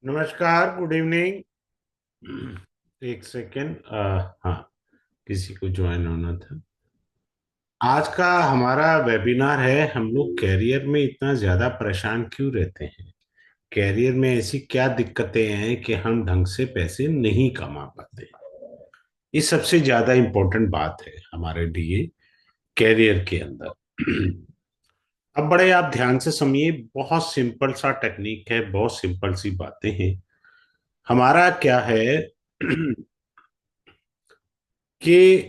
नमस्कार, good evening. एक second. हाँ, किसी को ज्वाइन होना था। आज का हमारा वेबिनार है, हम लोग कैरियर में इतना ज्यादा परेशान क्यों रहते हैं। कैरियर में ऐसी क्या दिक्कतें हैं कि हम ढंग से पैसे नहीं कमा पाते। ये सबसे ज्यादा इम्पोर्टेंट बात है हमारे लिए कैरियर के अंदर। अब बड़े आप ध्यान से सुनिए, बहुत सिंपल सा टेक्निक है, बहुत सिंपल सी बातें हैं। हमारा क्या है कि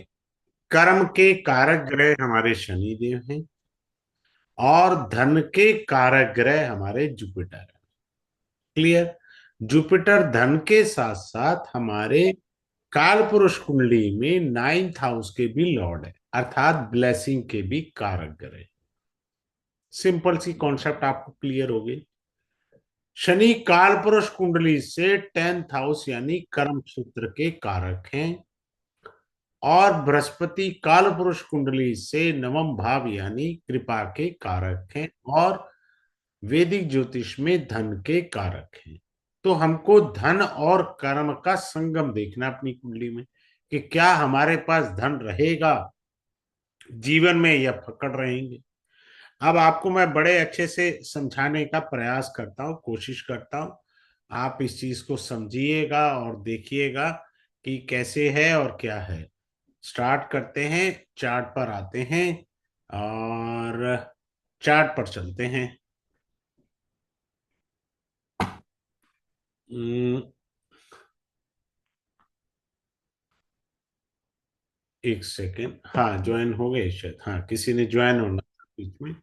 कर्म के कारक ग्रह हमारे शनि देव हैं और धन के कारक ग्रह हमारे जुपिटर है। क्लियर। जुपिटर धन के साथ साथ हमारे काल पुरुष कुंडली में नाइन्थ हाउस के भी लॉर्ड है, अर्थात ब्लेसिंग के भी कारक ग्रह। सिंपल सी कॉन्सेप्ट आपको क्लियर हो गई। शनि काल पुरुष कुंडली से टेंथ हाउस यानी कर्म क्षेत्र के कारक हैं और बृहस्पति काल पुरुष कुंडली से नवम भाव यानी कृपा के कारक हैं और वैदिक ज्योतिष में धन के कारक हैं। तो हमको धन और कर्म का संगम देखना अपनी कुंडली में कि क्या हमारे पास धन रहेगा जीवन में या फकड़ रहेंगे। अब आपको मैं बड़े अच्छे से समझाने का प्रयास करता हूँ, कोशिश करता हूँ। आप इस चीज को समझिएगा और देखिएगा कि कैसे है और क्या है। स्टार्ट करते हैं, चार्ट पर आते हैं और चार्ट पर चलते हैं। हम्म, एक सेकेंड। हाँ, ज्वाइन हो गए शायद। हाँ, किसी ने ज्वाइन होना था बीच में।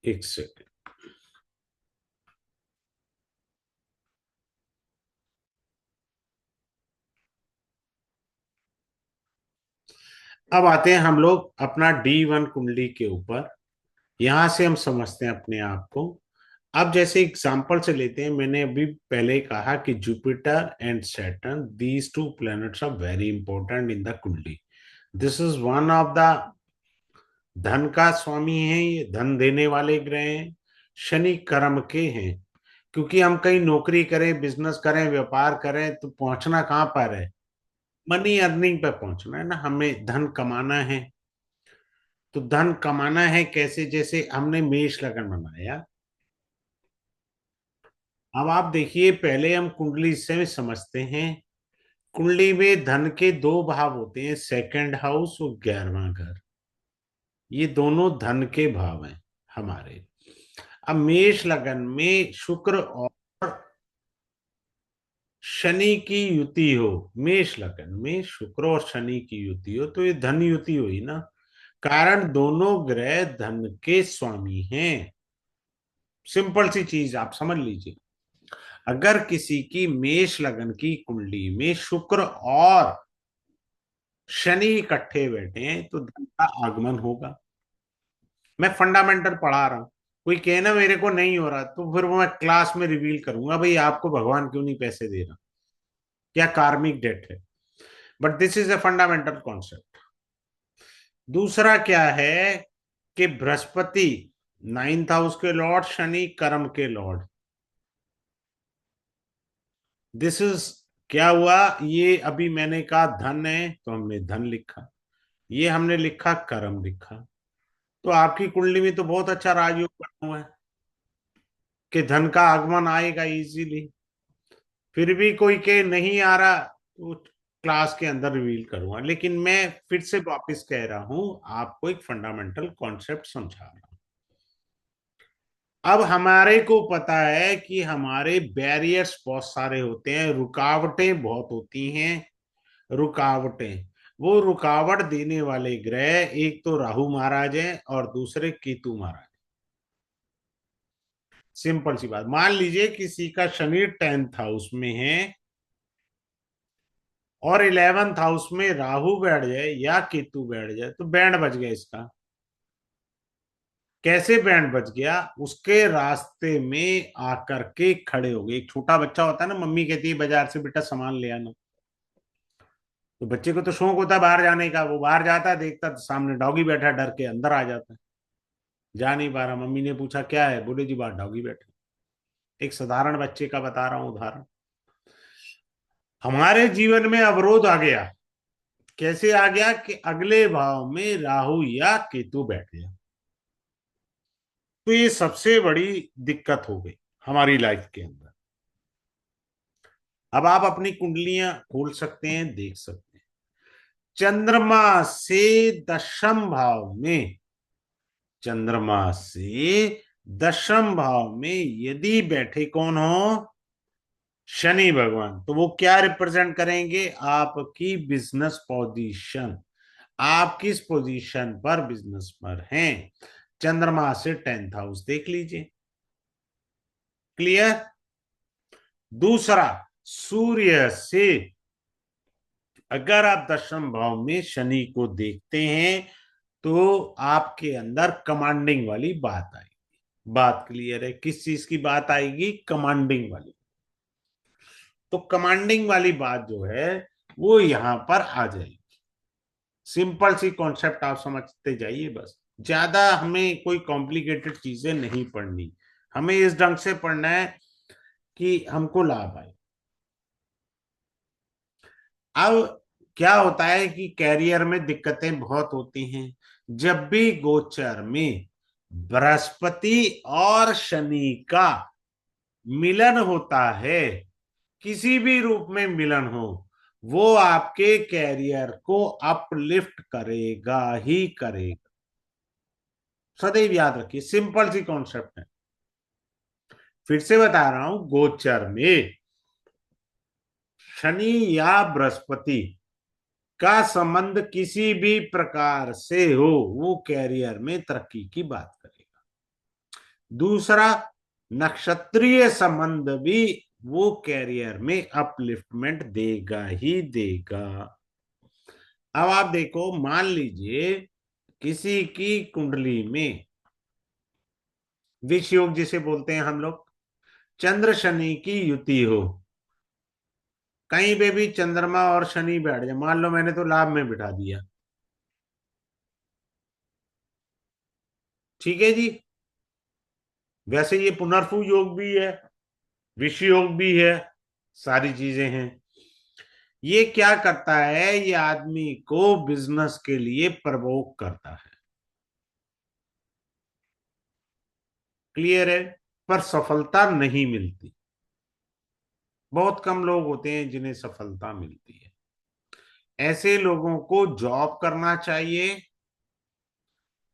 एक सेकेंड। अब आते हैं हम लोग अपना D1 कुंडली के ऊपर। यहां से हम समझते हैं अपने आप को। अब जैसे एग्जांपल से लेते हैं, मैंने अभी पहले कहा कि Jupiter and Saturn, these two planets are very important in the kundli. This is one of the धन का स्वामी है, ये धन देने वाले ग्रह हैं। शनि कर्म के हैं, क्योंकि हम कहीं नौकरी करें, बिजनेस करें, व्यापार करें तो पहुंचना कहाँ पर है? मनी अर्निंग पे पहुंचना है ना, हमें धन कमाना है। तो धन कमाना है कैसे? जैसे हमने मेष लगन बनाया। अब आप देखिए, पहले हम कुंडली से समझते हैं। कुंडली में धन के दो भाव होते हैं, सेकंड हाउस और 11वां घर। ये दोनों धन के भाव हैं हमारे। अब मेष लगन में शुक्र और शनि की युति हो, मेष लगन में शुक्र और शनि की युति हो तो ये धन युति हुई ना। कारण दोनों ग्रह धन के स्वामी हैं। सिंपल सी चीज आप समझ लीजिए। अगर किसी की मेष लगन की कुंडली में शुक्र और शनि इकट्ठे बैठे हैं तो धन का आगमन होगा। मैं फंडामेंटल पढ़ा रहा हूं। कोई कहे ना मेरे को नहीं हो रहा, तो फिर वो मैं क्लास में रिवील करूंगा, भाई आपको भगवान क्यों नहीं पैसे दे रहा, क्या कार्मिक डेट है। But this is a fundamental concept. दूसरा क्या है कि बृहस्पति नाइन्थ हाउस के लॉर्ड, शनि कर्म के लॉर्ड। दिस इज क्या हुआ? ये अभी मैंने कहा धन है तो हमने धन लिखा, ये हमने लिखा कर्म लिखा। तो आपकी कुंडली में तो बहुत अच्छा राजयोग बना हुआ है कि धन का आगमन आएगा इजीली। फिर भी कोई के नहीं आ रहा तो क्लास के अंदर रिवील करूंगा, लेकिन मैं फिर से वापस कह रहा हूं, आपको एक फंडामेंटल कॉन्सेप्ट समझा रहा हूं। अब हमारे को पता है कि हमारे बैरियर्स बहुत सारे होते हैं, रुकावटें बहुत होती हैं। रुकावटें, वो रुकावट देने वाले ग्रह एक तो राहु महाराज हैं और दूसरे केतु महाराज। सिंपल सी बात, मान लीजिए किसी का शनि टेंथ हाउस में है और 11th हाउस में राहु बैठ जाए या केतु बैठ जाए तो बैंड बज गया इसका। कैसे बैंड बज गया? उसके रास्ते में आकर के खड़े हो गए। एक छोटा बच्चा होता है ना, मम्मी कहती है बाजार से बेटा सामान ले आना, तो बच्चे को तो शौक होता है बाहर जाने का, वो बाहर जाता है, देखता तो सामने डॉगी बैठा, डर के अंदर आ जाता है। जा नहीं पा रहा, मम्मी ने पूछा क्या है, बोले जी बाहर डॉगी बैठा। एक साधारण बच्चे का बता रहा हूं उदाहरण। हमारे जीवन में अवरोध आ गया। कैसे आ गया कि अगले भाव में राहु या केतु बैठ गया, तो ये सबसे बड़ी दिक्कत हो गई हमारी लाइफ के अंदर। अब आप अपनी कुंडलियां खोल सकते हैं, देख सकते हैं। चंद्रमा से दशम भाव में, चंद्रमा से दशम भाव में यदि बैठे कौन हो, शनि भगवान, तो वो क्या रिप्रेजेंट करेंगे, आपकी बिजनेस पोजीशन। आप किस पोजीशन पर बिजनेस पर हैं, चंद्रमा से 10th हाउस देख लीजिए। क्लियर। दूसरा, सूर्य से अगर आप दशम भाव में शनि को देखते हैं तो आपके अंदर कमांडिंग वाली बात आएगी। बात क्लियर है, किस चीज की बात आएगी, कमांडिंग वाली। तो कमांडिंग वाली बात जो है वो यहां पर आ जाएगी। सिंपल सी कॉन्सेप्ट आप समझते जाइए बस, ज्यादा हमें कोई कॉम्प्लिकेटेड चीजें नहीं पढ़नी। हमें इस ढंग से पढ़ना है कि हमको लाभ आए। अब क्या होता है कि कैरियर में दिक्कतें बहुत होती हैं जब भी गोचर में बृहस्पति और शनि का मिलन होता है, किसी भी रूप में मिलन हो, वो आपके कैरियर को अपलिफ्ट करेगा ही करेगा। सदैव याद रखिए, सिंपल सी कॉन्सेप्ट है। फिर से बता रहा हूं, गोचर में शनि या बृहस्पति का संबंध किसी भी प्रकार से हो, वो कैरियर में तरक्की की बात करेगा। दूसरा, नक्षत्रीय संबंध भी वो कैरियर में अपलिफ्टमेंट देगा ही देगा। अब आप देखो, मान लीजिए किसी की कुंडली में विष योग जिसे बोलते हैं हम लोग, चंद्र शनि की युति हो, कहीं पे भी चंद्रमा और शनि बैठ जाए, मान लो मैंने तो लाभ में बिठा दिया, ठीक है जी। वैसे ये पुनर्फू योग भी है, विष योग भी है, सारी चीजें हैं। ये क्या करता है, ये आदमी को बिजनेस के लिए प्रवोक करता है। क्लियर है। पर सफलता नहीं मिलती। बहुत कम लोग होते हैं जिन्हें सफलता मिलती है। ऐसे लोगों को जॉब करना चाहिए,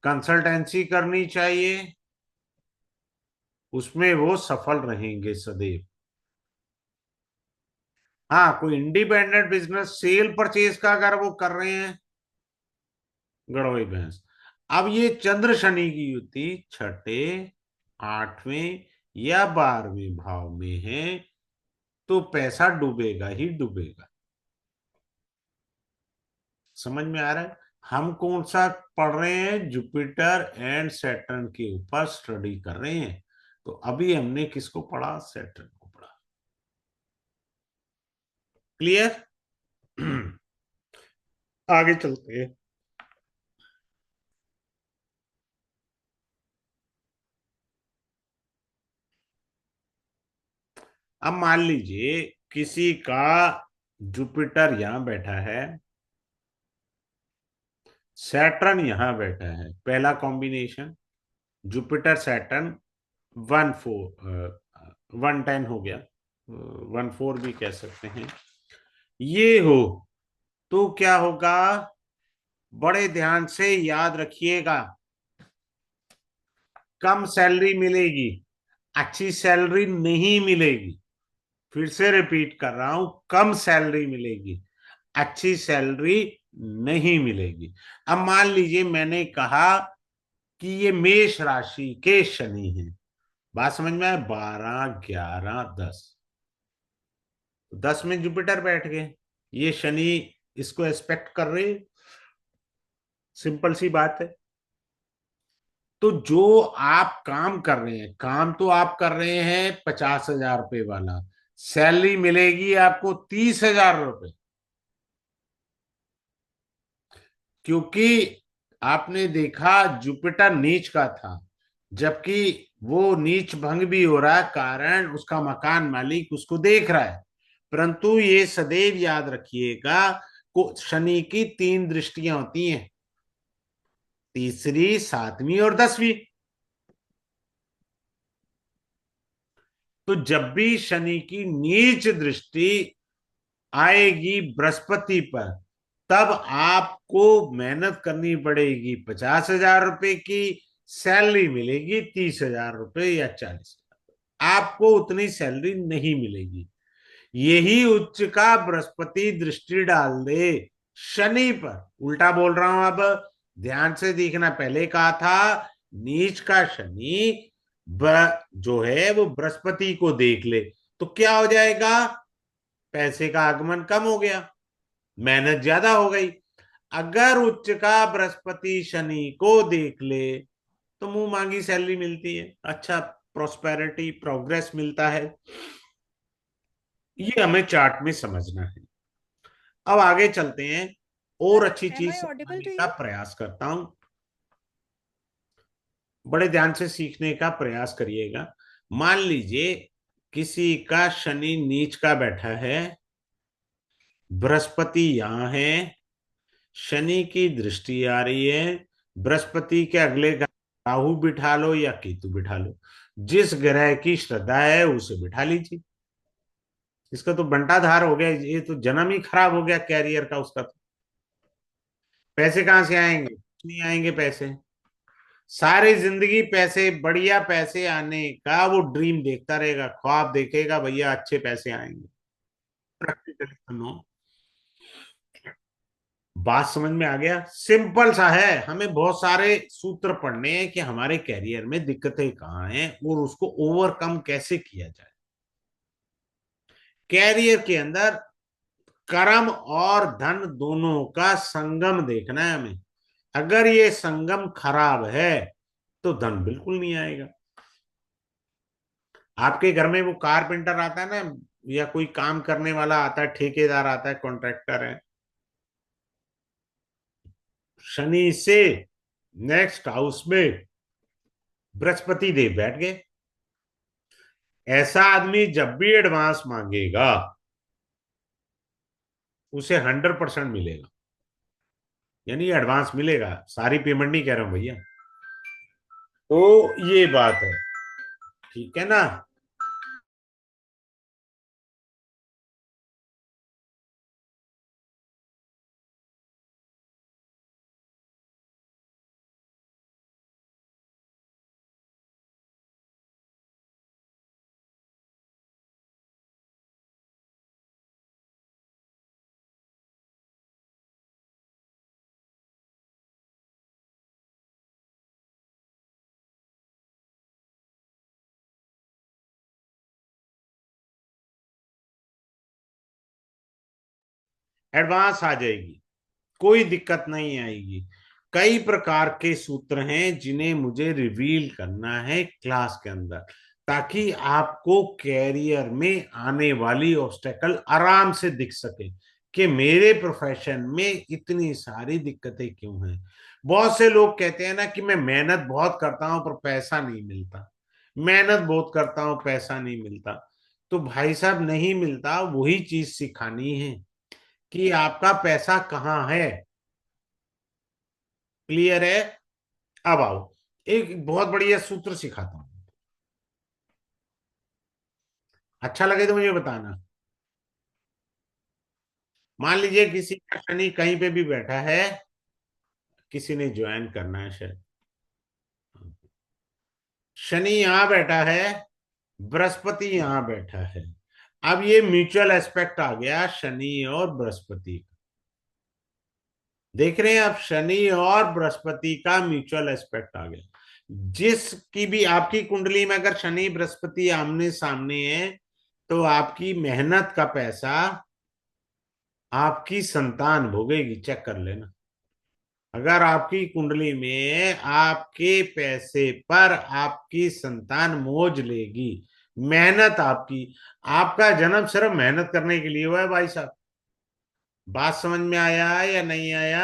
कंसल्टेंसी करनी चाहिए, उसमें वो सफल रहेंगे सदैव। हाँ, कोई इंडिपेंडेंट बिजनेस सेल परचेज का अगर वो कर रहे हैं, गड़ोई भैंस। अब ये चंद्र शनि की युति छठे, आठवें या 12वें भाव में है, तो पैसा डूबेगा ही डूबेगा। समझ में आ रहा है। हम कौन सा पढ़ रहे हैं, जुपिटर एंड सैटर्न के ऊपर स्टडी कर रहे हैं। तो अभी हमने किसको पढ़ा, सैटर्न को पढ़ा। क्लियर। आगे चलते हैं। अब मान लीजिए किसी का जुपिटर यहां बैठा है, सैटर्न यहां बैठा है, पहला कॉम्बिनेशन जुपिटर सैटर्न 1 4 1 10 हो गया, 1 4 भी कह सकते हैं। ये हो तो क्या होगा, बड़े ध्यान से याद रखिएगा, कम सैलरी मिलेगी, अच्छी सैलरी नहीं मिलेगी। फिर से रिपीट कर रहा हूं, कम सैलरी मिलेगी, अच्छी सैलरी नहीं मिलेगी। अब मान लीजिए मैंने कहा कि ये मेष राशि के शनि हैं, बात समझ में आए, 12 11 10, 10 में जुपिटर बैठ गए, ये शनि इसको एक्सपेक्ट कर रहे, सिंपल सी बात है। तो जो आप काम कर रहे हैं, काम तो आप कर रहे हैं 50,000 रुपए वाला, सैलरी मिलेगी आपको 30,000 रुपए, क्योंकि आपने देखा जुपिटर नीच का था, जबकि वो नीच भंग भी हो रहा है, कारण उसका मकान मालिक उसको देख रहा है। परंतु ये सदैव याद रखिएगा, को शनि की तीन दृष्टियां होती हैं, तीसरी, सातवीं और 10वीं। तो जब भी शनि की नीच दृष्टि आएगी बृहस्पति पर, तब आपको मेहनत करनी पड़ेगी, 50,000 रुपए की सैलरी मिलेगी, 30,000 रुपए या 40,000, आपको उतनी सैलरी नहीं मिलेगी। यही उच्च का बृहस्पति दृष्टि डाल दे शनि पर, उल्टा बोल रहा हूं अब, ध्यान से देखना, पहले कहा था नीच का शनि जो है वो बृहस्पति को देख ले, तो क्या हो जाएगा, पैसे का आगमन कम हो गया, मेहनत ज्यादा हो गई। अगर उच्च का बृहस्पति शनि को देख ले तो मुंह मांगी सैलरी मिलती है, अच्छा प्रोस्पेरिटी प्रोग्रेस मिलता है। ये हमें चार्ट में समझना है। अब आगे चलते हैं, और Sir, अच्छी am चीज I audible समझाने to का you? प्रयास करता हूं, बड़े ध्यान से सीखने का प्रयास करिएगा। मान लीजिए किसी का शनि नीच का बैठा है, बृहस्पति यहां है, शनि की दृष्टि आ रही है, बृहस्पति के अगले घर राहु बिठा लो या केतु बिठा लो, जिस ग्रह की श्रद्धा है उसे बिठा लीजिए। इसका तो बंटाधार हो गया, ये तो जन्म ही खराब हो गया कैरियर का उसका। तो पैसे कहां से आएंगे, नहीं आएंगे पैसे, सारी जिंदगी पैसे, बढ़िया पैसे आने का वो ड्रीम देखता रहेगा, ख्वाब देखेगा, भैया अच्छे पैसे आएंगे। प्रैक्टिकली सुनो, बात समझ में आ गया, सिंपल सा है, हमें बहुत सारे सूत्र पढ़ने हैं कि हमारे कैरियर में दिक्कतें कहाँ हैं और उसको ओवरकम कैसे किया जाए। कैरियर के अंदर कर्म और धन दोनों का संगम देखना है हमें। अगर ये संगम खराब है तो धन बिल्कुल नहीं आएगा। आपके घर में वो कारपेंटर आता है ना, या कोई काम करने वाला आता है, ठेकेदार आता है, कॉन्ट्रैक्टर है, शनि से नेक्स्ट हाउस में बृहस्पति देव बैठ गए, ऐसा आदमी जब भी एडवांस मांगेगा उसे 100% मिलेगा, यानी एडवांस मिलेगा, सारी पेमेंट नहीं कह रहा हूं भैया। तो ये बात है, ठीक है ना। एडवांस आ जाएगी, कोई दिक्कत नहीं आएगी। कई प्रकार के सूत्र हैं जिन्हें मुझे रिवील करना है क्लास के अंदर, ताकि आपको कैरियर में आने वाली ऑब्स्टेकल आराम से दिख सके कि मेरे प्रोफेशन में इतनी सारी दिक्कतें क्यों हैं। बहुत से लोग कहते हैं ना कि मैं मेहनत बहुत करता हूं पर पैसा नहीं मिलता, मेहनत बहुत करता हूं पैसा नहीं मिलता। तो भाई साहब, नहीं मिलता, वही चीज सिखानी है कि आपका पैसा कहाँ है। क्लियर है। अब आओ, एक बहुत बढ़िया सूत्र सिखाता हूं, अच्छा लगे तो मुझे बताना। मान लीजिए किसी का शनि कहीं पे भी बैठा है, किसी ने ज्वाइन करना है शायद, शनि यहां बैठा है, बृहस्पति यहां बैठा है। अब ये म्यूचुअल एस्पेक्ट आ गया शनि और बृहस्पति का। देख रहे हैं आप, शनि और बृहस्पति का म्यूचुअल एस्पेक्ट आ गया। जिसकी भी आपकी कुंडली में अगर शनि बृहस्पति आमने सामने है, तो आपकी मेहनत का पैसा आपकी संतान भोगेगी, चेक कर लेना। अगर आपकी कुंडली में आपके पैसे पर आपकी संतान मौज लेगी, मेहनत आपकी, आपका जन्म सिर्फ मेहनत करने के लिए हुआ है भाई साहब। बात समझ में आया या नहीं आया।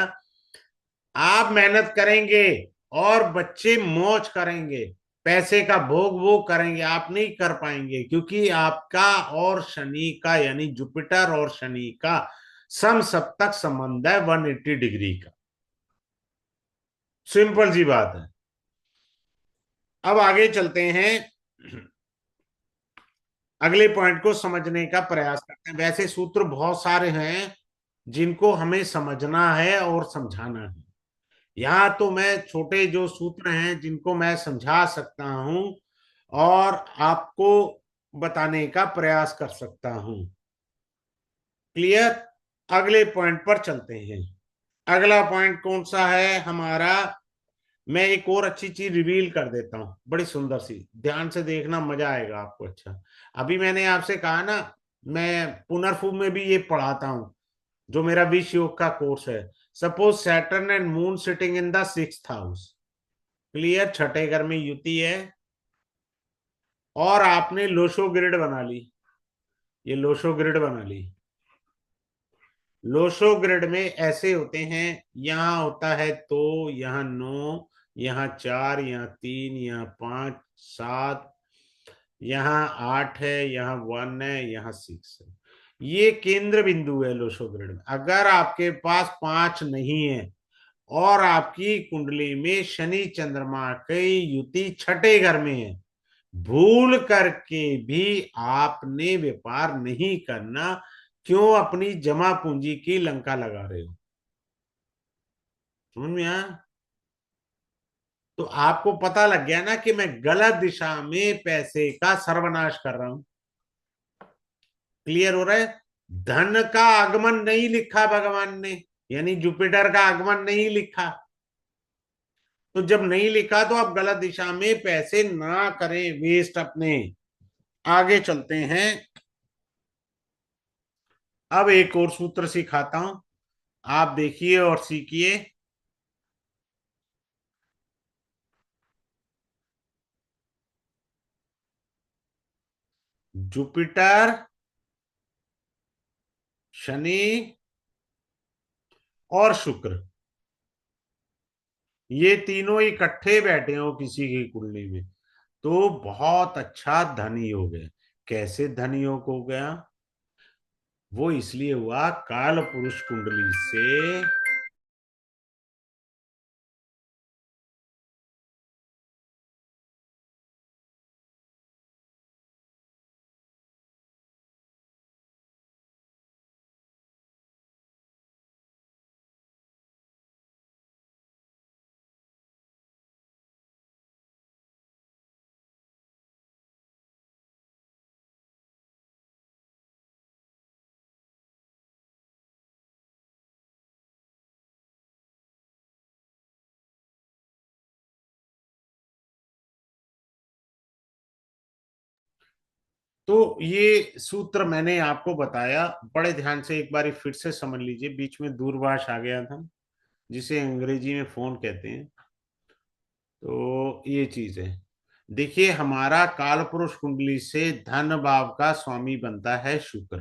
आप मेहनत करेंगे और बच्चे मौज करेंगे। पैसे का भोग वो करेंगे, आप नहीं कर पाएंगे, क्योंकि आपका और शनि का, यानी जुपिटर और शनि का समसप्तक संबंध है 180 डिग्री का। सिंपल सी बात है। अब आगे चलते हैं, अगले पॉइंट को समझने का प्रयास करते हैं। वैसे सूत्र बहुत सारे हैं जिनको हमें समझना है और समझाना है। यहाँ तो मैं छोटे जो सूत्र हैं जिनको मैं समझा सकता हूं और आपको बताने का प्रयास कर सकता हूं। क्लियर। अगले पॉइंट पर चलते हैं। अगला पॉइंट कौन सा है हमारा? मैं एक और अच्छी चीज रिवील कर देता हूं, बड़ी सुंदर सी, ध्यान से देखना, मजा आएगा आपको। अच्छा, अभी मैंने आपसे कहा ना, मैं पुनर्भू में भी ये पढ़ाता हूं, जो मेरा विश्व योग का कोर्स है। Suppose Saturn and moon sitting in the 6th house. Clear, छठे घर में युति है, और आपने लोशो ग्रिड बना ली, ये लोशो ग्रिड बना ली। लोशो ग्रिड में ऐसे होते हैं, यहाँ होता है तो, यहाँ 9, यहाँ 4, यहाँ 3, यहाँ 5, 7, यहाँ 8 है, यहाँ 1 है, यहाँ 6 है। ये केंद्र बिंदु है लोशो ग्रिड में। अगर आपके पास 5 नहीं है और आपकी कुंडली में शनि चंद्रमा की युति छठे घर में है, भूल करके भी आपने व्यापार नहीं करना। क्यों? अपनी जमा पूंजी की लंका लगा रहे हो। समझ में आया? तो आपको पता लग गया ना कि मैं गलत दिशा में पैसे का सर्वनाश कर रहा हूं। क्लियर हो रहा है? धन का आगमन नहीं लिखा भगवान ने, यानी जुपिटर का आगमन नहीं लिखा। तो जब नहीं लिखा तो आप गलत दिशा में पैसे ना करें वेस्ट अपने। आगे चलते हैं। अब एक और सूत्र सिखाता हूं, आप देखिए और सीखिए। जुपिटर, शनि और शुक्र, ये तीनों इकट्ठे बैठे हो किसी की कुंडली में, तो बहुत अच्छा धनी हो गए। कैसे धनी हो गया? वो इसलिए हुआ, काल पुरुष कुंडली से तो ये सूत्र मैंने आपको बताया, बड़े ध्यान से एक बार फिर से समझ लीजिए। बीच में दूरभाष आ गया था, जिसे अंग्रेजी में फोन कहते हैं। तो ये चीज है। देखिए, हमारा कालपुरुष कुंडली से धन भाव का स्वामी बनता है शुक्र।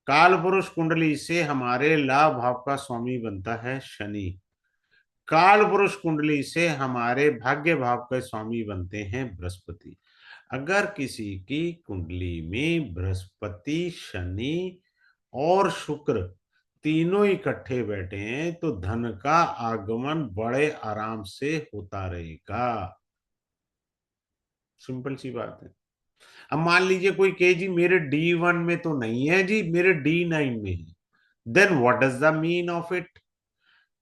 कालपुरुष कुंडली से हमारे लाभ भाव का स्वामी बनता है शनि। कालपुरुष कुंडली से हमारे भाग्य भाव के स्वामी बनते हैं बृहस्पति। अगर किसी की कुंडली में बृहस्पति, शनि और शुक्र तीनों इकट्ठे बैठे हैं, तो धन का आगमन बड़े आराम से होता रहेगा। सिंपल सी बात है। अब मान लीजिए कोई कहे जी मेरे D1 में तो नहीं है जी, मेरे D9 में है। Then what is the mean of it?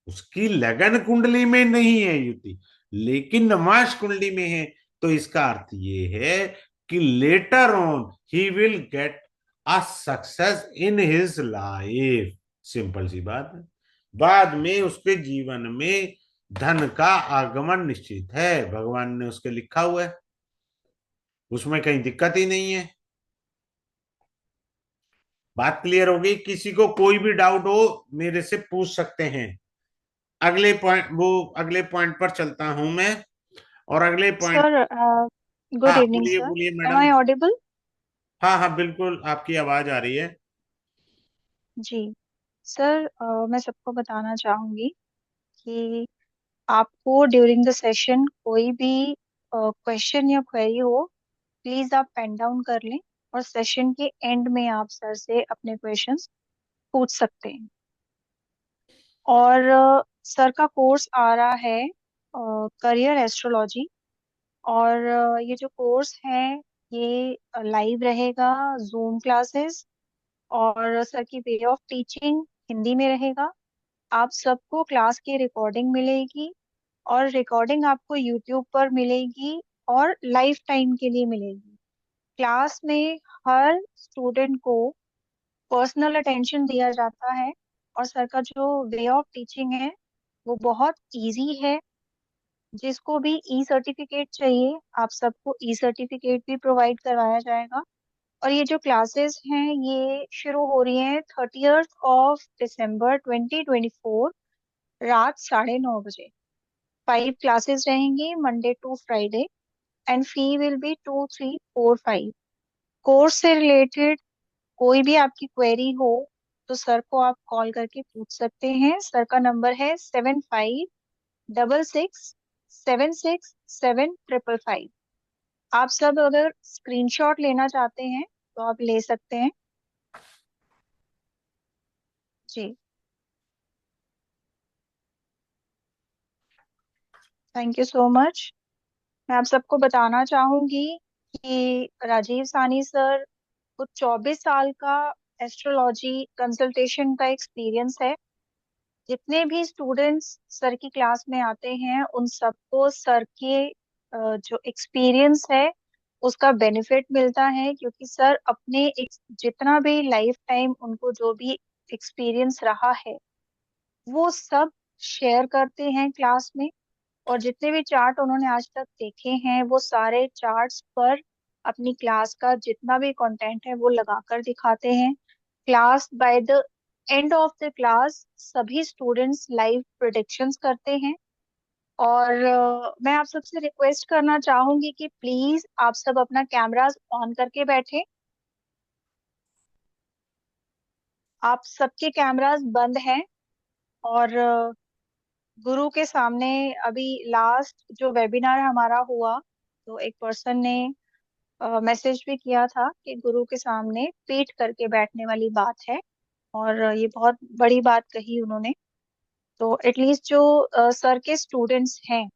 उसकी लगन कुंडली में नहीं है युति, लेकिन नमाज कुंडली में है। तो इसका अर्थ ये है कि later on he will get a success in his life. Simple सी बात है। बाद में उसके जीवन में धन का आगमन निश्चित है, भगवान ने उसके लिखा हुआ है, उसमें कहीं दिक्कत ही नहीं है। बात क्लियर होगी? किसी को कोई भी डाउट हो मेरे से पूछ सकते हैं। अगले पॉइंट पर चलता हूं मैं, और अगले पॉइंट। सर, गुड हाँ, इवनिंग बोलिए सर। बोलिए एम मैडम। I audible? हाँ हाँ, बिल्कुल आपकी आवाज आ रही है। जी सर, मैं सबको बताना चाहूंगी कि आपको ड्यूरिंग द सेशन कोई भी क्वेश्चन या क्वेरी हो, प्लीज आप पेन डाउन कर लें और सेशन के एंड में आप सर से अपने क्वेश्चंस पूछ सकते हैं। और सर का कोर्स आ रहा है करियर एस्ट्रोलॉजी। और ये जो कोर्स है ये लाइव रहेगा, जूम क्लासेस, और सर की वे ऑफ टीचिंग हिंदी में रहेगा। आप सबको क्लास की रिकॉर्डिंग मिलेगी, और रिकॉर्डिंग आपको यूट्यूब पर मिलेगी और लाइफ टाइम के लिए मिलेगी। क्लास में हर स्टूडेंट को पर्सनल अटेंशन दिया जाता है, और सर का जो वे ऑफ टीचिंग है वो बहुत इजी है। जिसको भी ई सर्टिफिकेट चाहिए, आप सबको ई सर्टिफिकेट भी प्रोवाइड करवाया जाएगा। और ये जो क्लासेस हैं ये शुरू हो रही हैं 30 दिसंबर 2024, रात 9:30 बजे। 5 क्लासेस रहेंगी Monday to Friday, and fee will be 2345। Course से रिलेटेड कोई भी आपकी क्वेरी हो तो सर को आप कॉल करके पूछ सकते हैं। सर का नंबर है 7566 76755। आप सब अगर स्क्रीनशॉट लेना चाहते हैं तो आप ले सकते हैं। जी, थैंक यू सो मच। मैं आप सबको बताना चाहूंगी कि राजीव सानी सर को 24 साल का एस्ट्रोलॉजी कंसल्टेशन का एक्सपीरियंस है। जितने भी स्टूडेंट्स सर की क्लास में आते हैं उन सबको सर के जो एक्सपीरियंस है उसका बेनिफिट मिलता है, क्योंकि सर अपने जितना भी लाइफ टाइम उनको जो भी एक्सपीरियंस रहा है वो सब शेयर करते हैं क्लास में। और जितने भी चार्ट उन्होंने आज तक देखे हैं वो सारे चार्ट्स पर अपनी क्लास का जितना भी कंटेंट है वो लगाकर दिखाते हैं। Class by the end of the class सभी स्टूडेंट्स लाइव प्रिडिक्शंस करते हैं। और मैं आप सबसे रिक्वेस्ट करना चाहूंगी कि प्लीज आप सब अपना कैमरास ऑन करके बैठे। आप सबके कैमरास बंद हैं। और गुरु के सामने अभी लास्ट जो वेबिनार हमारा हुआ तो एक पर्सन ने मैसेज भी किया था कि गुरु के सामने पीठ करके बैठने वाली बात है, और ये बहुत बड़ी बात कही उन्होंने। तो एटलीस्ट जो सर के स्टूडेंट्स हैं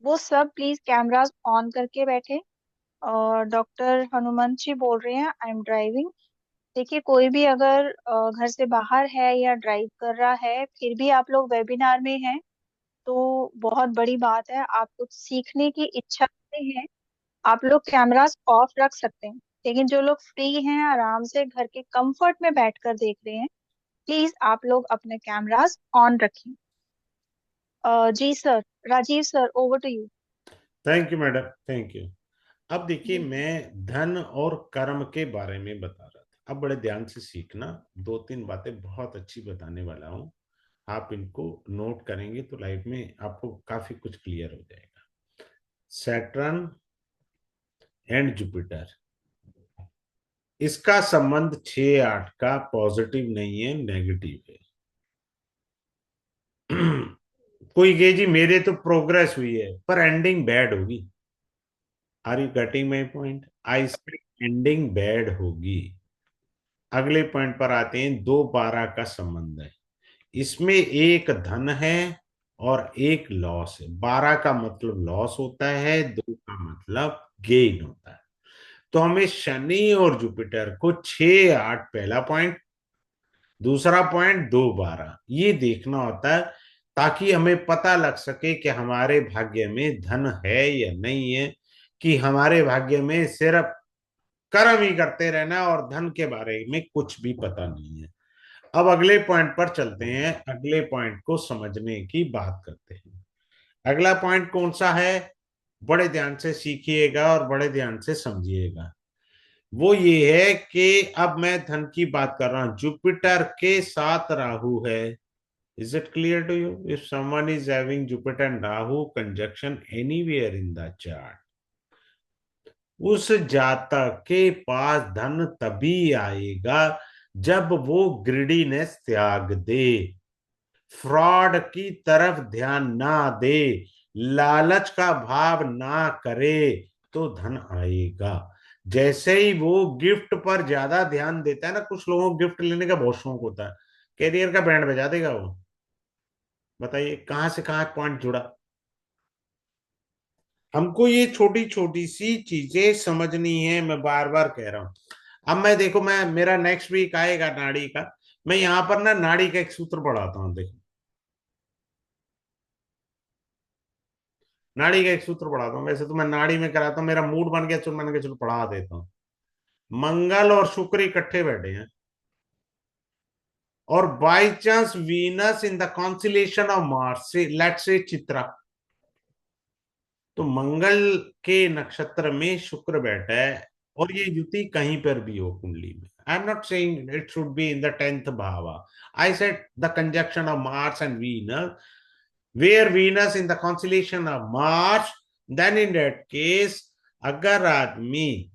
वो सब प्लीज कैमरास ऑन करके बैठे। और डॉक्टर हनुमंत जी बोल रहे हैं, आई एम ड्राइविंग। देखिए, कोई भी अगर घर से बाहर है या ड्राइव कर रहा है फिर भी आप लोग वेबिनार में हैं तो बहुत बड़ी बात है, आप कुछ सीखने की इच्छा से हैं, आप लोग कैमरास ऑफ रख सकते हैं। लेकिन जो लोग फ्री हैं, आराम से घर के कंफर्ट में बैठकर देख रहे हैं, प्लीज आप लोग अपने कैमरास ऑन रखें। जी sir, Rajeev sir, over to you. Thank you madam, thank you. अब देखिए, जी मैं धन और कर्म के बारे में बता रहा था। अब बड़े ध्यान से सीखना, दो तीन बातें बहुत अच्छी बताने वाला हूं। आप इनको नोट करेंगे तो लाइफ में आपको काफी कुछ क्लियर हो जाएगा। सैटर्न एंड जुपिटर, इसका संबंध 6-8 का पॉजिटिव नहीं है, नेगेटिव है। कोई कहे जी मेरे तो प्रोग्रेस हुई है पर एंडिंग बैड होगी। Are you getting my point? I say ending bad होगी। अगले पॉइंट पर आते हैं, 2-12 का संबंध है। इसमें एक धन है और एक लॉस है। 12 का मतलब लॉस होता है, 2 का मतलब गेन होता है। तो हमें शनि और जुपिटर को 6-8 पहला पॉइंट, दूसरा पॉइंट 2-12 ये देखना होता है, ताकि हमें पता लग सके कि हमारे भाग्य में धन है या नहीं है, कि हमारे भाग्य में सिर्फ कर्म ही करते रहना है और धन के बारे में कुछ भी पता नहीं है। अब अगले पॉइंट पर चलते हैं, अगले पॉइंट को समझने की बात करते हैं। अगला पॉइंट कौन सा है? बड़े ध्यान से सीखिएगा और बड़े ध्यान से समझिएगा। वो ये है कि अब मैं धन की बात कर रहा हूं, जुपिटर के साथ राहु है। Is it clear to you? If someone is having Jupiter and Rahu conjunction anywhere in the chart, उस जातक के पास धन तभी आएगा जब वो ग्रीडीनेस त्याग दे। फ्रॉड की तरफ ध्यान ना दे, लालच का भाव ना करे, तो धन आएगा। जैसे ही वो गिफ्ट पर ज्यादा ध्यान देता है ना, कुछ लोगों को गिफ्ट लेने का बहुत शौक होता है, कैरियर का बैंड बजा देगा वो। बताइए कहां से कहां पॉइंट जुड़ा। हमको ये छोटी छोटी सी चीजें समझनी है, मैं बार बार कह रहा हूं। अब मैं देखो, मैं मेरा नेक्स्ट वीक आएगा नाड़ी का, मैं यहां पर ना नाड़ी का एक सूत्र पढ़ाता हूँ, देखो। नाड़ी का एक सूत्र पढ़ाता हूँ, वैसे तो मैं नाड़ी में कराता हूँ, मेरा मूड बन गया, चलो मैंने कहा चलो पढ़ा देता हूँ। मंगल और शुक्र इकट्ठे बैठे हैं, और by chance Venus in the constellation of Mars से, लेट से चित्रा, तो मंगल के नक्षत्र में शुक्र बैठा है, और ये युति कहीं पर भी हो कुंडली में, I am not saying it should be in the 10th bhava, I said the conjunction of Mars and Venus, where Venus in the constellation of Mars, then in that case अगर आदमी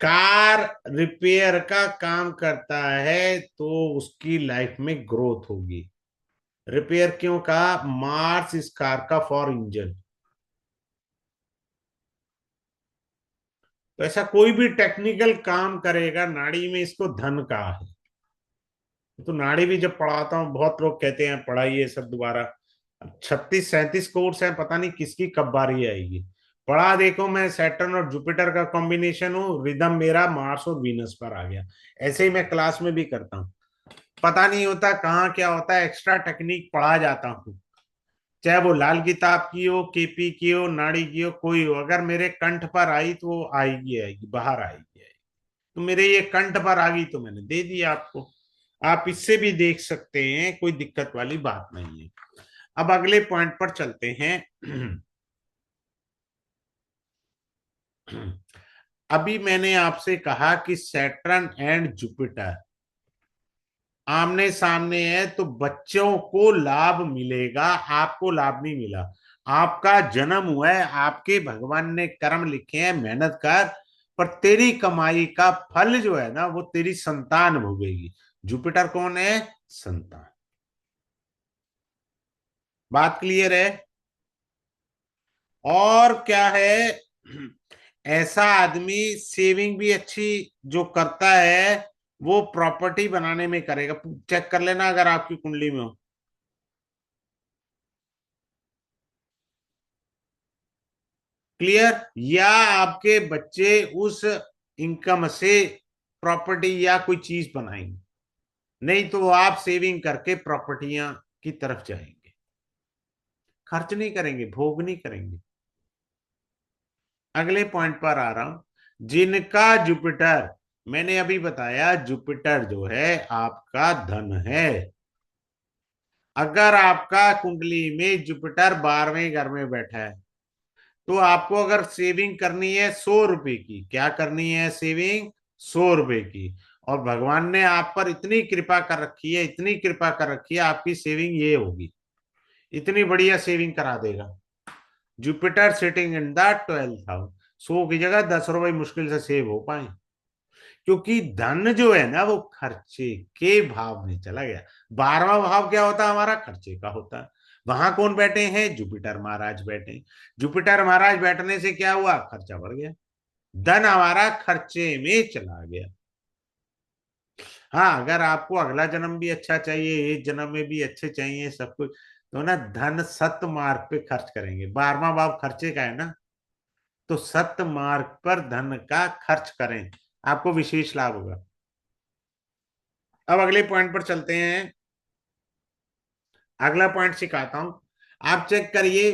कार रिपेयर का काम करता है तो उसकी life में growth होगी। रिपेयर क्यों कहा? मार्स इस कार का फॉर इंजन। तो ऐसा कोई भी टेक्निकल काम करेगा नाड़ी में, इसको धन का है। तो नाड़ी भी जब पढ़ाता हूँ, बहुत लोग कहते हैं पढ़ाइए सब दोबारा। अब 36-37 कोर्स है, पता नहीं किसकी कब बारी आएगी। पढ़ा देखो, मैं सैटर्न और जुपिटर का कॉम्बिनेशन हूँ, रिदम मेरा मार्स और वीनस पर आ गया। ऐसे ही मैं क्लास में भी करता हूँ, पता नहीं होता कहाँ क्या होता है, एक्स्ट्रा टेक्निक पढ़ा जाता हूँ। चाहे वो लाल किताब की हो, केपी की हो, नाड़ी की हो, कोई हो, अगर मेरे कंठ पर आई तो वो आएगी आएगी, बाहर आएगी आएगी। तो मेरे ये कंठ पर आ गई तो मैंने दे दिया आपको। आप इससे भी देख सकते हैं, कोई दिक्कत वाली बात नहीं है। अब अगले पॉइंट पर चलते हैं। अभी मैंने आपसे कहा कि सैटर्न एंड जुपिटर आमने सामने है, तो बच्चों को लाभ मिलेगा, आपको लाभ नहीं मिला। आपका जन्म हुआ है, आपके भगवान ने कर्म लिखे हैं, मेहनत कर, पर तेरी कमाई का फल जो है ना, वो तेरी संतान भोगेगी। जुपिटर कौन है? संतान। बात क्लियर है? और क्या है, ऐसा आदमी सेविंग भी अच्छी जो करता है, वो प्रॉपर्टी बनाने में करेगा। चेक कर लेना अगर आपकी कुंडली में हो। क्लियर? या आपके बच्चे उस इनकम से प्रॉपर्टी या कोई चीज बनाएंगे, नहीं तो आप सेविंग करके प्रॉपर्टियां की तरफ जाएंगे, खर्च नहीं करेंगे, भोग नहीं करेंगे। अगले पॉइंट पर आ रहा हूं। जिनका जुपिटर, मैंने अभी बताया जुपिटर जो है आपका धन है। अगर आपका कुंडली में जुपिटर 12वें घर में बैठा है, तो आपको अगर सेविंग करनी है 100 रुपए की, क्या करनी है? सेविंग 100 रुपए की। और भगवान ने आप पर इतनी कृपा कर रखी है, इतनी कृपा कर रखी है, आपकी सेविंग ये होगी, इतनी बढ़िया सेविंग करा देगा। Jupiter sitting in the 12th house, 100 की जगह 10 रुपए मुश्किल से सेव हो पाए। क्योंकि धन जो है ना, वो खर्चे के भाव में चला गया। 12वां भाव क्या होता है? हमारा खर्चे का होता है। वहां कौन बैठे हैं? जुपिटर महाराज बैठे हैं। जुपिटर महाराज बैठने से क्या हुआ? खर्चा बढ़ गया, धन हमारा खर्चे में चला गया। हाँ, अगर आपको अगला जन्म भी अच्छा चाहिए, इस जन्म में भी अच्छे चाहिए सब कुछ, तो ना धन सत्य मार्ग पे खर्च करेंगे। 12वां भाव खर्चे का है ना, तो सत्य मार्ग पर धन का खर्च करें, आपको विशेष लाभ होगा। अब अगले पॉइंट पर चलते हैं। अगला पॉइंट सिखाता हूं, आप चेक करिए।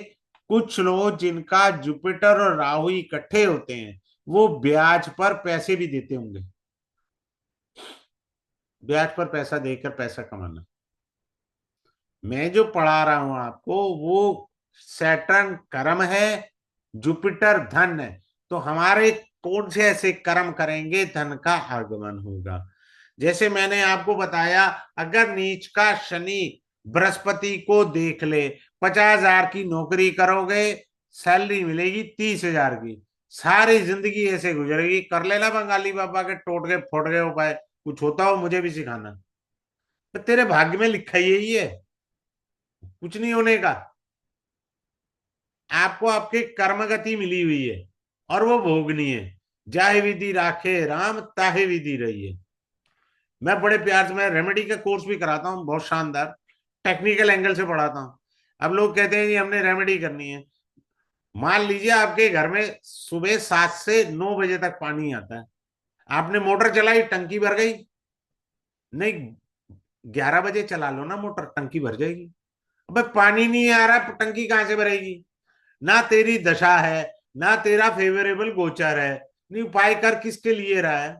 कुछ लोग जिनका जुपिटर और राहु इकट्ठे होते हैं, वो ब्याज पर पैसे भी देते होंगे। ब्याज पर पैसा देकर पैसा कमाना। मैं जो पढ़ा रहा हूं आपको, वो सैटर्न कर्म है, जुपिटर धन है। तो हमारे कौन से ऐसे कर्म करेंगे धन का आगमन होगा? जैसे मैंने आपको बताया, अगर नीच का शनि बृहस्पति को देख ले, 50,000 की नौकरी करोगे, सैलरी मिलेगी 30,000 की, सारी जिंदगी ऐसे गुजरेगी। कर लेना बंगाली बाबा के टोट के फोड़ गए उपाय, कुछ होता हो मुझे भी सिखाना। तो तेरे भाग्य में लिखा ही यही है, कुछ नहीं होने का। आपको आपके कर्मगति मिली हुई है और वो भोगनी है। जाहे विधि राखे राम, ताहे विधि रही है। मैं बड़े प्यार से, मैं रेमेडी का कोर्स भी कराता हूँ, बहुत शानदार टेक्निकल एंगल से पढ़ाता हूँ। अब लोग कहते हैं कि हमने रेमेडी करनी है। मान लीजिए आपके घर में सुबह 7 से 9 बजे तक पानी आता है, आपने मोटर चलाई, टंकी भर गई। नहीं, 11 बजे चला लो ना मोटर, टंकी भर जाएगी। अबे पानी नहीं आ रहा, टंकी कहां से भरेगी? ना तेरी दशा है, ना तेरा फेवरेबल गोचर है। नहीं, उपाय कर किसके लिए रहा है?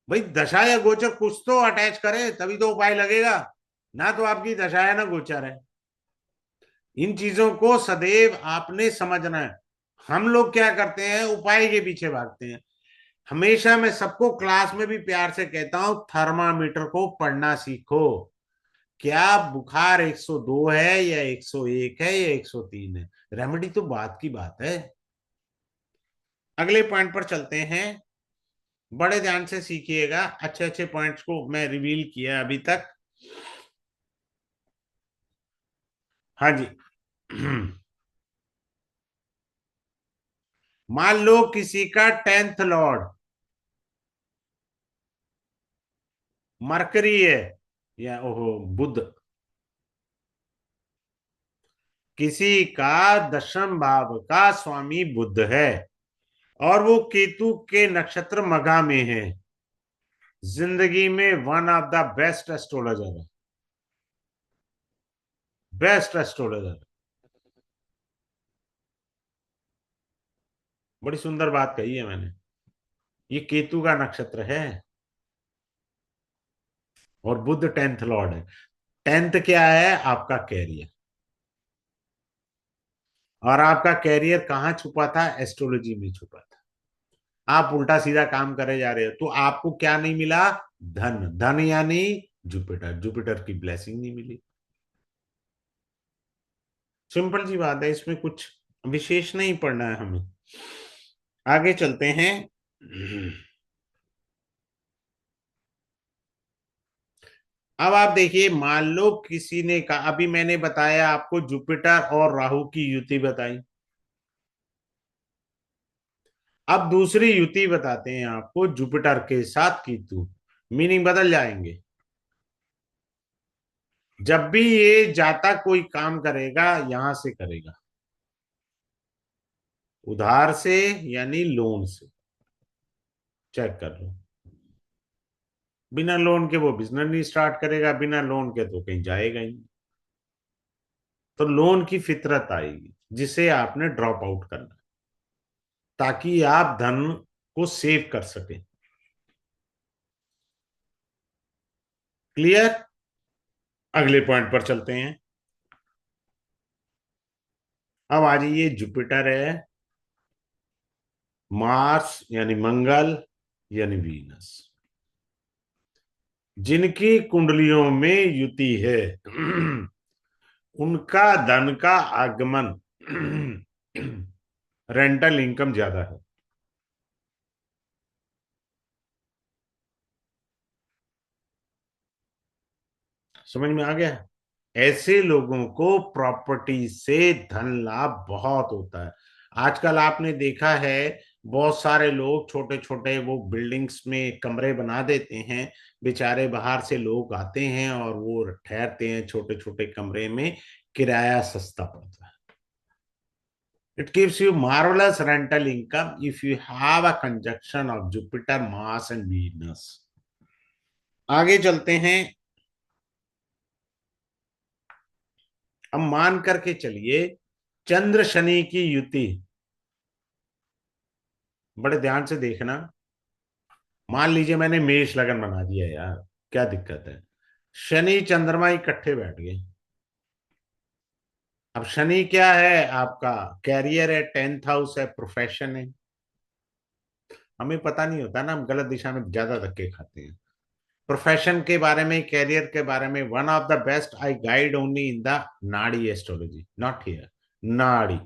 भाई दशा या गोचर कुछ तो अटैच करे, तभी तो उपाय लगेगा। ना तो आपकी दशा है ना गोचर है। इन चीजों को सदैव आपने समझना है। हम लोग क्या करते हैं, उपाय के पीछे भागते हैं। हमेशा मैं सबको क्लास में भी प्यार से कहता हूं, थर्मामीटर को पढ़ना सीखो। क्या बुखार 102 है या 101 है या 103 है? रेमेडी तो बात की बात है। अगले पॉइंट पर चलते हैं। बड़े ध्यान से सीखिएगा, अच्छे अच्छे पॉइंट्स को मैं रिवील किया अभी तक। हाँ जी। मान लो किसी का 10th लॉर्ड मरकरी है, या ओहो बुध। किसी का 10th भाव का स्वामी बुध है और वो केतु के नक्षत्र मघा में है। जिंदगी में one of the best astrologer है, बेस्ट एस्ट्रोलॉजर। बड़ी सुंदर बात कही है मैंने। ये केतु का नक्षत्र है और बुध 10th लॉर्ड है। 10th क्या है? आपका कैरियर। और आपका कैरियर कहाँ छुपा था? एस्ट्रोलॉजी में छुपा था। आप उल्टा सीधा काम करे जा रहे हो, तो आपको क्या नहीं मिला? धन। धन यानी जुपिटर, जुपिटर की ब्लेसिंग नहीं मिली। सिंपल सी बात है, इसमें कुछ विशेष नहीं पढ़ना है हमें। आगे चलते हैं। अब आप देखिए, मान लो किसी ने कहा, अभी मैंने बताया आपको जुपिटर और राहु की युति बताई। अब दूसरी युति बताते हैं आपको, जुपिटर के साथ केतु। मीनिंग बदल जाएंगे। जब भी ये जाता कोई काम करेगा, यहां से करेगा, उधार से यानी लोन से। चेक कर लो। बिना लोन के वो बिजनेस नहीं स्टार्ट करेगा, बिना लोन के तो कहीं जाएगा ही नहीं। तो लोन की फितरत आएगी, जिसे आपने ड्रॉप आउट करना है, ताकि आप धन को सेव कर सकें। क्लियर? अगले पॉइंट पर चलते हैं। अब आ जाइए, जुपिटर है, मार्स यानी मंगल यानी वीनस, जिनकी कुंडलियों में युति है, उनका धन का आगमन, रेंटल इनकम ज्यादा है। समझ में आ गया? ऐसे लोगों को प्रॉपर्टी से धन लाभ बहुत होता है। आजकल आपने देखा है, बहुत सारे लोग छोटे छोटे वो बिल्डिंग्स में कमरे बना देते हैं। बेचारे बाहर से लोग आते हैं और वो ठहरते हैं छोटे छोटे कमरे में, किराया सस्ता पड़ता है। It gives you marvelous rental income if you have a conjunction of Jupiter, Mars and Venus. आगे चलते हैं। अब मान करके चलिए, चंद्र शनि की युति। बड़े ध्यान से देखना। मान लीजिए मैंने मेष लगन बना दिया यार, क्या दिक्कत है? शनि चंद्रमा इकट्ठे बैठ गए। अब शनि क्या है आपका? कैरियर है, 10th हाउस है, प्रोफेशन है। हमें पता नहीं होता ना, हम गलत दिशा में ज्यादा धक्के खाते हैं। प्रोफेशन के बारे में, कैरियर के बारे में, one of the best I guide only in the नाड़ी एस्ट्रोलॉजी, नॉट हियर। नाड़ी।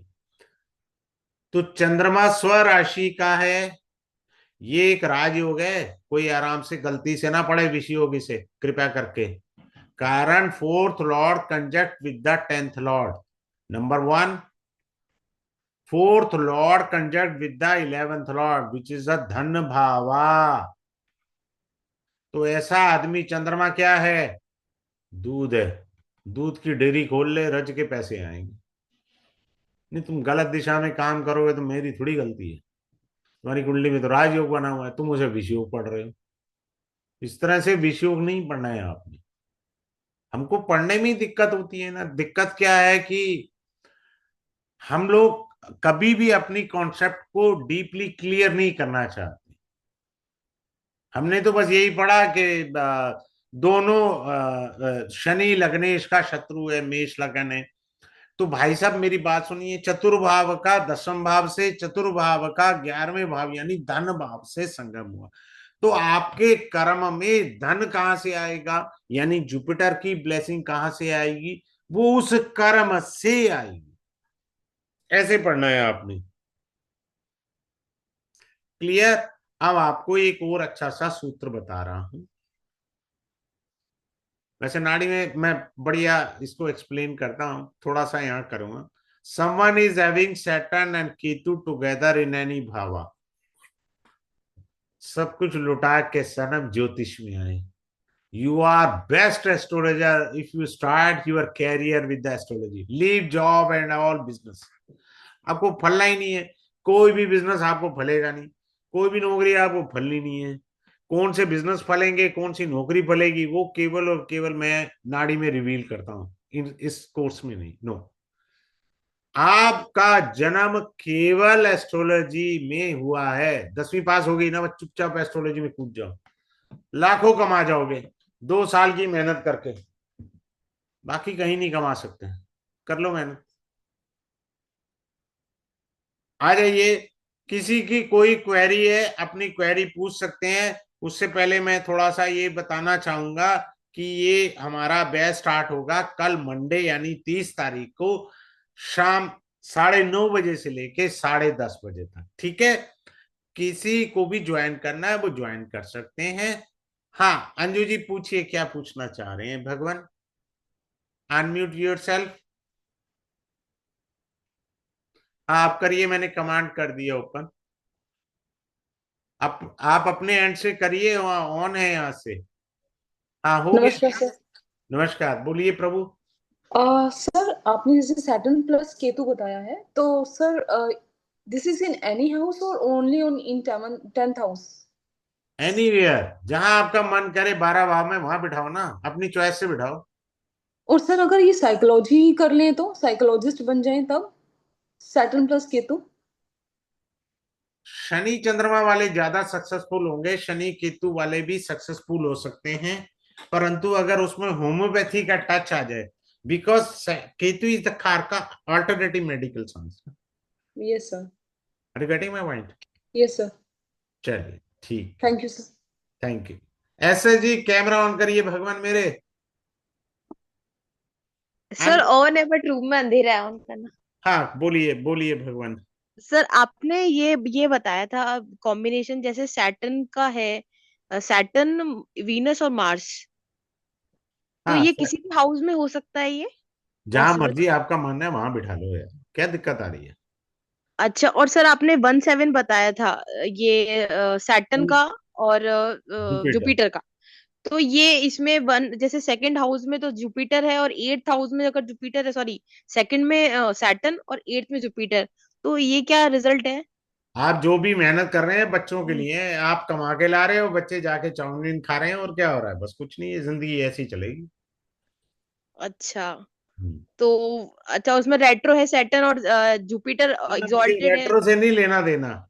तो चंद्रमा स्व राशि का है, ये एक राजयोग है, कोई आराम से गलती से ना पढ़े विषयोग से, कृपया करके। कारण fourth lord conjunct with the tenth lord, number one. Fourth lord conjunct with the eleventh lord which is a धन भावा। तो ऐसा आदमी, चंद्रमा क्या है? दूध है। दूध की डेयरी खोल ले, रज के पैसे आएंगे। नहीं, तुम गलत दिशा में काम करोगे तो मेरी थोड़ी गलती है। तुम्हारी कुंडली में तो राजयोग बना हुआ है, तुम उसे विषयोग पढ़ रहे हो। इस तरह से विषयोग नहीं पढ़ना है आपने। हमको पढ़ने में ही दिक्कत होती है ना। दिक्कत क्या है कि हम लोग कभी भी अपनी कॉन्सेप्ट को डीपली क्लियर नहीं करना चाहते। हमने तो बस यही पढ़ा कि दोनों शनि लग्नेश का शत्रु है, मेष लगन है। तो भाई साहब मेरी बात सुनिए, चतुर्भाव का दसम भाव से, चतुर्भाव का 11वें भाव यानी धन भाव से संगम हुआ। तो आपके कर्म में धन कहां से आएगा, यानी जुपिटर की ब्लेसिंग कहां से आएगी? वो उस कर्म से आएगी। ऐसे पढ़ना है आपने। क्लियर? अब आपको एक और अच्छा सा सूत्र बता रहा हूं। वैसे नाड़ी में मैं बढ़िया इसको एक्सप्लेन करता हूं, थोड़ा सा यहाँ करूंगा। Someone is having Saturn and Ketu together in any bhava. सब कुछ लुटा के सनम ज्योतिष में आए। You are best astrologer if you start your career with the astrology, leave job and all business. आपको फलना ही नहीं है। कोई भी बिजनेस आपको फलेगा नहीं। कोई भी नौकरी आपको फलनी नहीं है। कौन से बिजनेस फलेंगे, कौन सी नौकरी फलेगी, वो केवल और केवल मैं नाड़ी में रिवील करता हूं, इस कोर्स में नहीं। नो। आपका जन्म केवल एस्ट्रोलॉजी में हुआ है। 10वीं पास हो गई ना, बस चुपचाप एस्ट्रोलॉजी में कूद जाओ, लाखों कमा जाओगे 2 साल की मेहनत करके। बाकी कहीं नहीं कमा सकते। कर लो मेहनत। आ जाइए। किसी की कोई क्वेरी है, अपनी क्वेरी पूछ सकते हैं। उससे पहले मैं थोड़ा सा ये बताना चाहूंगा कि ये हमारा बैच स्टार्ट होगा कल मंडे यानी 30 तारीख को, शाम 9:30 बजे से लेके 10:30 बजे तक। ठीक है? किसी को भी ज्वाइन करना है वो ज्वाइन कर सकते हैं। हाँ अंजू जी, पूछिए क्या पूछना चाह रहे हैं भगवान। Unmute your self. आप करिए, मैंने कमांड कर दिया ओपन। आप अपने एंड से करिए, वहां ऑन है यहाँ से। हाँ हो गया नमस्कार क्या? सर। नमस्कार, बोलिए प्रभु। सर आपने जैसे सैटर्न प्लस केतु बताया है तो sir this is in any house और only on in tenth house. Anywhere, जहां आपका मन करे 12 भाव में, वहां बिठाओ ना, अपनी चॉइस से बिठाओ। और सर अगर ये साइकोलॉजी कर लें तो साइकोलॉजिस्ट बन जाएं तब सैटर्न प्लस केतु। शनि चंद्रमा वाले ज्यादा सक्सेसफुल होंगे, शनि केतु वाले भी सक्सेसफुल हो सकते हैं, परंतु अगर उसमें होम्योपैथी का टच आ जाए, बिकॉज केतु इज द कार का alternative medical science. Yes sir. Are you getting my point? Yes sir. चलिए ठीक है। Thank you sir. Thank you. ऐसे जी कैमरा ऑन करिए भगवान मेरे। सर अन- ऑन है बट रूम में अंधेरा है, ऑन करना। हाँ बोलिए बोलिए भगवान। सर आपने ये बताया था कॉम्बिनेशन जैसे सैटर्न का है, सैटर्न, वीनस और मार्स। तो हाँ ये सर, किसी भी हाउस में हो सकता है, ये जहां पॉसिबल? मर्जी आपका मन है वहां बिठा लो यार, क्या दिक्कत आ रही है? अच्छा, और सर आपने 1-7 बताया था, ये सैटर्न का और जुपिटर। जुपिटर का। तो ये इसमें वन जैसे सेकंड हाउस में तो जुपिटर है, और एट्थ हाउस में अगर जुपिटर है, सॉरी, सेकंड में सैटर्न और एट्थ में जुपिटर, तो ये क्या रिजल्ट है? आप जो भी मेहनत कर रहे हैं बच्चों के लिए, आप कमा के ला रहे हो, बच्चे जाके चाउमीन खा रहे हैं, और क्या हो रहा है? बस कुछ नहीं है, जिंदगी ऐसी चलेगी। अच्छा। हम्म। तो अच्छा, उसमें रेट्रो है सैटर्न और जुपिटर ना, मुझे एग्जॉल्टेड है। रेट्रो से नहीं लेना देना।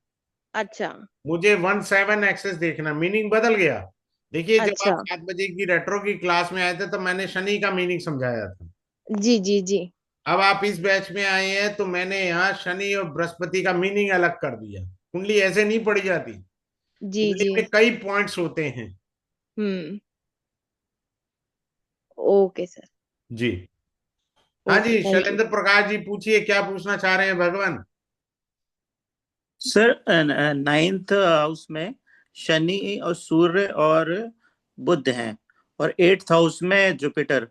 अच्छा। मुझे 1-7 एक्सेस देखना, मीनिंग बदल गया। देखिए, जब आप अच्छा। 7 बजे की रेट्रो की क्लास में आए थे तो मैंने शनि का मीनिंग समझाया था। जी जी जी। अब आप इस बैच में आए हैं तो मैंने यहाँ शनि और बृहस्पति का मीनिंग अलग कर दिया। कुंडली ऐसे नहीं पढ़ी जाती। जी कुंडली जी। में कई पॉइंट्स होते हैं। हम्म। Okay sir. जी। हाँ ओके, जी, थैंक यू। शैलेंद्र प्रकाश जी, पूछिए क्या पूछना चाह रहे हैं भगवान। सर नाइन्थ हाउस में शनि और सूर्य और बुध हैं, और 8th हाउस में जुपिटर,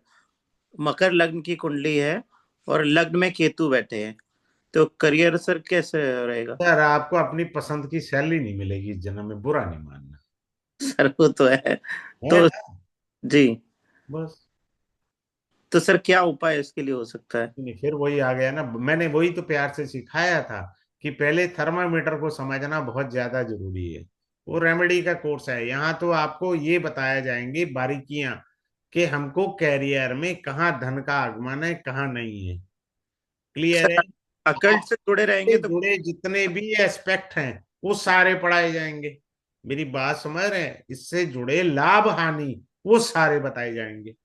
मकर लग्न की कुंडली है, और लग्न में केतु बैठे हैं, तो करियर सर कैसे रहेगा? सर आपको अपनी पसंद की सैलरी नहीं मिलेगी इस जन्म में, बुरा नहीं मानना। सर वो तो है। है तो ना? जी, बस। तो सर क्या उपाय इसके लिए हो सकता है? नहीं, फिर वही आ गया ना, मैंने वही तो प्यार से सिखाया था कि पहले थर्मामीटर को समझना बहुत ज्यादा जरूरी है। वो रेमेडी का कोर्स है, यहाँ तो आपको ये बताया जाएंगे बारीकियां कि हमको कैरियर में कहाँ धन का आगमन है, कहाँ नहीं है। क्लियर है? सर अकल्ट से जुड़े रहेंगे से तो? जुड़े जितने भी एस्पेक्ट हैं वो सारे पढ़ाए जाएंगे। मेरी बात समझ रहे हैं? इससे जुड़े लाभ हानि वो सारे बताए जाएंगे।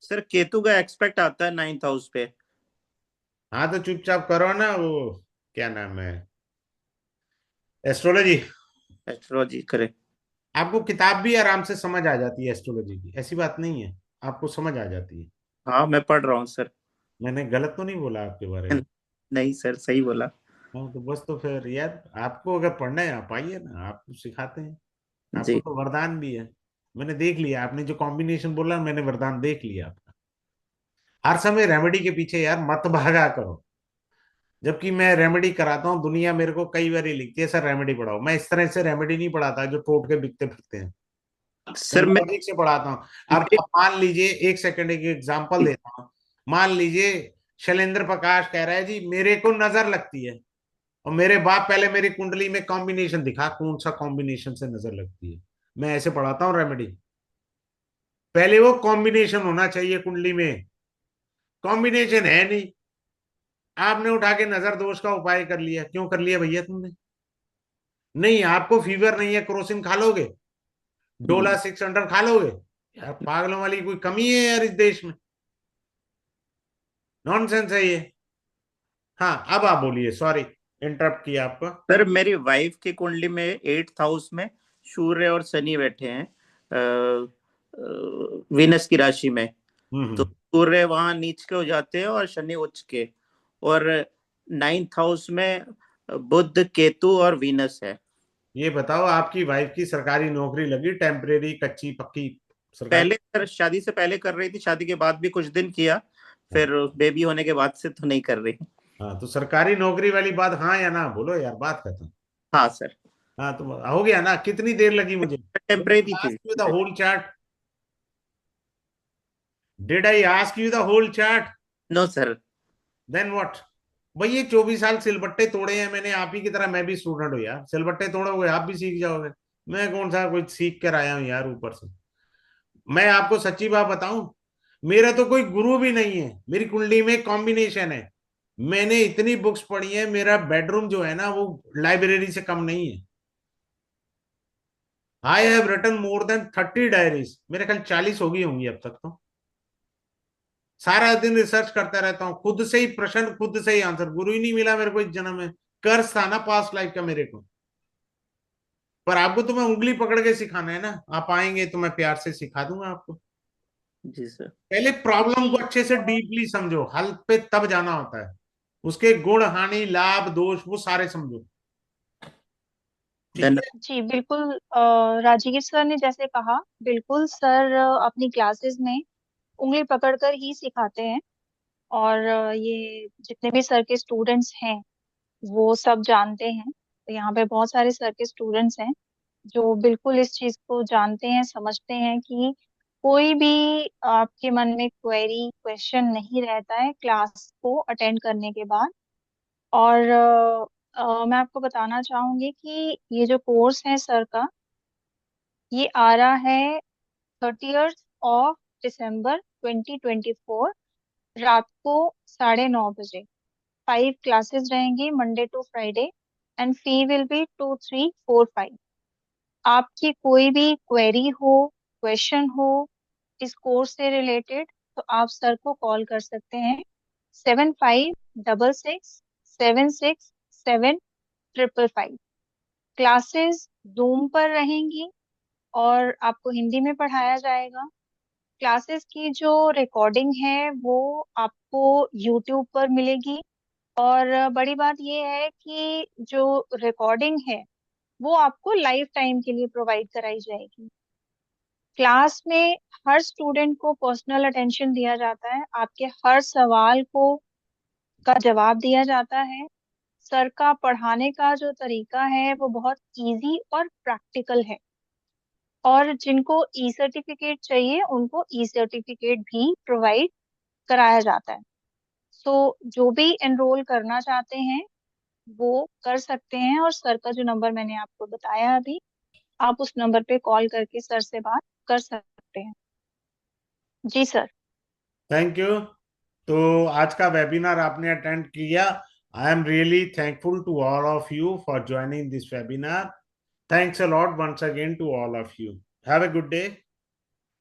सर केतु का एक्सपेक्ट आता है 9th हाउस पे। हाँ तो चुपचाप करो ना वो, क्या नाम है, एस्ट्रोलॉजी। एस्ट्रोलॉजी करे। आपको किताब भी आराम से समझ आ जाती है एस्ट्रोलॉजी की, ऐसी बात नहीं है, आपको समझ आ जाती है। हाँ मैं पढ़ रहा हूँ सर। मैंने गलत तो नहीं बोला आपके बारे में? नहीं सर, सही बोला। हाँ तो बस, तो फिर यार आपको अगर पढ़ना है आप आइए ना, आपको सिखाते हैं। आपको जी तो वरदान भी है। मैंने देख लिया, आपने जो कॉम्बिनेशन बोला मैंने वरदान देख लिया आपका। हर समय रेमेडी के पीछे यार मत भागा करो। जबकि मैं रेमेडी कराता हूँ, दुनिया मेरे को कई बार ही लिखती है सर रेमेडी पढ़ाओ। मैं इस तरह से रेमेडी नहीं पढ़ाता जो टोट के बिकते फिरते हैं। मैं सर। मैं लॉजिक से पढ़ाता हूँ। अब मान लीजिए, एक सेकंड, एक एग्जांपल देता हूँ। मान लीजिए शैलेंद्र प्रकाश कह रहा है जी मेरे को नजर लगती है, और मेरे बाप पहले मेरी कुंडली में कॉम्बिनेशन दिखा, कौन सा कॉम्बिनेशन से नजर लगती है। मैं ऐसे पढ़ाता हूँ रेमेडी। पहले वो कॉम्बिनेशन होना चाहिए कुंडली में, कॉम्बिनेशन है नहीं। आपने उठा के नजर दोष का उपाय कर लिया, क्यों कर लिया भैया तुमने? नहीं, आपको फीवर नहीं है, क्रोसिन खा लोगे, डोला 600 खा लोगे? यार पागलों वाली कोई कमी है यार इस देश में? नॉनसेंस है ये। हाँ अब आप बोलिए, सॉरी इंटरप्ट किया आपको। सर मेरी वाइफ की कुंडली में 8th हाउस में सूर्य और शनि बैठे हैं, वीनस की राशि में। तो हम्म। सूर्य वहां नीच के हो जाते हैं और शनि उच्च के, और 9th हाउस में बुध केतु और वीनस है। ये बताओ आपकी वाइफ की सरकारी नौकरी लगी, टेम्परेरी, कच्ची पक्की? सरकारी? पहले सर शादी से पहले कर रही थी, शादी के बाद भी कुछ दिन किया, फिर बेबी होने के बाद से तो नहीं कर रही। हाँ तो सरकारी नौकरी वाली बात हाँ या ना बोलो यार, बात खत्म। हाँ सर। हाँ तो हो गया ना, कितनी देर लगी मुझे? टेम्परेरी थी। Ask you the whole chart? Did I ask you the whole chart? No sir. Then what? भाई ये 24 साल सिलबट्टे तोड़े हैं मैंने, आप ही की तरह मैं भी स्टूडेंट हूँ यार। सिलबट्टे तोड़ोगे आप भी सीख जाओगे। मैं कौन सा कोई सीख कर आया हूँ यार ऊपर से? मैं आपको सच्ची बात बताऊं, मेरा तो कोई गुरु भी नहीं है, मेरी कुंडली में कॉम्बिनेशन है। मैंने इतनी बुक्स पढ़ी है, मेरा बेडरूम जो है ना वो लाइब्रेरी से कम नहीं है। I have written more than 30 diaries, मेरे ख्याल 40 हो गई होंगी अब तक तो। सारा दिन रिसर्च करता रहता हूँ, खुद से ही प्रश्न, खुद से ही आंसर। गुरु ही नहीं मिला मेरे को इस जन्म में, कर्ज था ना पास्ट लाइफ का मेरे को। पर आपको तो मैं उंगली पकड़ के सिखाना है ना, आप आएंगे तो मैं प्यार से सिखा दूंगा आपको। जी सर। पहले प्रॉब्लम को अच्छे से डीपली समझो, हल पे तब जाना होता है। उसके गुण हानि लाभ दोष वो सारे समझो। ठीक है? धन्यवाद। जी बिल्कुल, राजगीर सर ने जैसे कहा, बिल्कुल सर अपनी क्लासेस में उंगली पकड़कर ही सिखाते हैं। और ये जितने भी सर के स्टूडेंट्स हैं वो सब जानते हैं। तो यहाँ पे बहुत सारे सर के स्टूडेंट्स हैं जो बिल्कुल इस चीज को जानते हैं, समझते हैं कि कोई भी आपके मन में क्वेरी क्वेश्चन नहीं रहता है क्लास को अटेंड करने के बाद। और मैं आपको बताना चाहूंगी कि ये जो कोर्स है सर का, ये आ रहा है 30th of December 2024, रात को 9:30 बजे। 5 क्लासेस रहेंगी Monday to Friday, and fee will be 2345। आपकी कोई भी क्वेरी हो, क्वेश्चन हो इस कोर्स से रिलेटेड, तो आप सर को कॉल कर सकते हैं। 7566 76 7 555। क्लासेस जूम पर रहेंगी और आपको हिंदी में पढ़ाया जाएगा। क्लासेस की जो रिकॉर्डिंग है वो आपको यूट्यूब पर मिलेगी। और बड़ी बात ये है कि जो रिकॉर्डिंग है वो आपको लाइफ टाइम के लिए प्रोवाइड कराई जाएगी। क्लास में हर स्टूडेंट को पर्सनल अटेंशन दिया जाता है, आपके हर सवाल को का जवाब दिया जाता है। सर का पढ़ाने का जो तरीका है वो बहुत इजी और प्रैक्टिकल है, और जिनको ई सर्टिफिकेट चाहिए उनको ई सर्टिफिकेट भी प्रोवाइड कराया जाता है। सो जो भी एनरोल करना चाहते हैं वो कर सकते हैं, और सर का जो नंबर मैंने आपको बताया अभी, आप उस नंबर पे कॉल करके सर से बात कर सकते हैं। जी सर। Thank you. तो आज का वेबिनार आपने अटेंड किया। I am really thankful to all of you for joining this webinar. Thanks a lot once again to all of you. Have a good day.